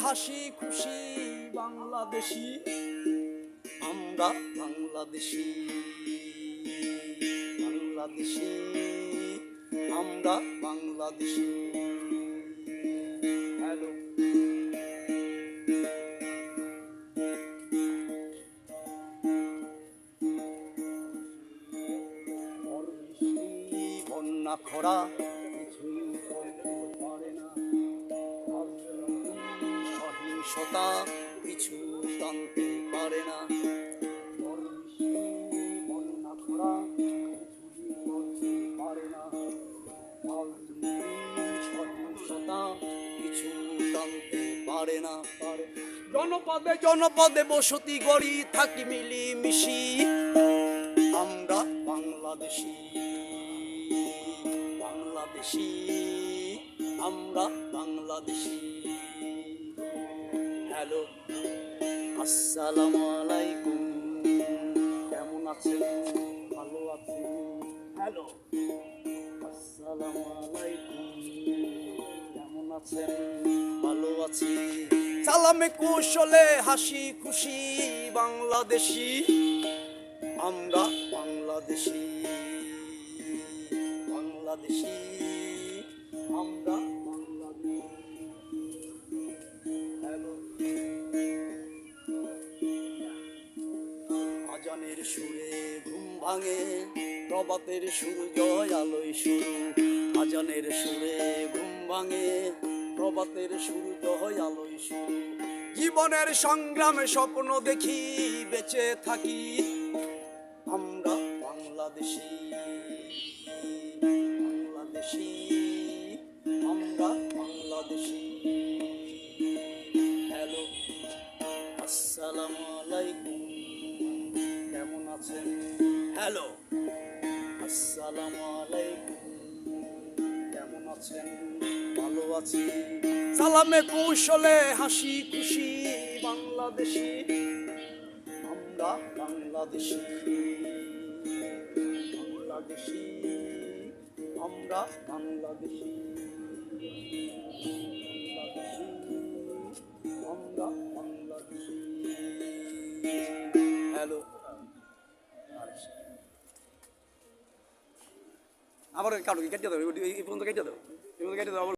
হাসি খুশি বাংলাদেশি, আমরা বাংলাদেশি, বাংলাদেশি, আমরা বাংলাদেশি। হ্যালো, বন্যা খরা কিছুই করতে পারে না, সহিংসতা কিছু টানতে পারে না, বন্যা খরা কিছুই করতে পারে না, সহিংসতা কিছু টানতে পারে না। জনপদে জনপদে বসতি গড়ি থাকি মিলিমিশি, আমরা বাংলাদেশি, বাংলাদেশি, আমরা বাংলাদেশি। হ্যালো, আসসালামু আলাইকুম, কেমন আছেন? ভালো আছেন? হ্যালো, আসসালামু আলাইকুম, কেমন আছেন? ভালো আছি। সালামে কুশলে হাসি খুশি বাংলাদেশি, আমরা বাংলাদেশি, বাংলাদেশি, আমরা বাংলাদেশি। হ্যালো, আজানের সুরে ঘুম ভাঙে, প্রভাতের সূর্য আলোয় শুরু, আজানের সুরে ঘুম ভাঙে, প্রভাতের সূর্য আলোয় শুরু। জীবনের সংগ্রামে স্বপ্ন দেখি, বেঁচে থাকি, আমরা বাংলাদেশি, বাংলাদেশি, আমরা বাংলাদেশি। হ্যালো, আসসালামু আলাইকুম, কেমন আছেন? হ্যালো, আসসালামু আলাইকুম, কেমন আছেন? ভালো আছি। সালামে কুশলে হাসি খুশি বাংলাদেশি, আমরা বাংলাদেশি, বাংলাদেশি, আমরা বাংলাদেশি, বাংলাদেশি, আমরা বাংলাদেশি। হ্যালো, আবার কাটো কেটে দাও, এই পর্যন্ত কেটে দাও, এই পর্যন্ত কেটে দাও।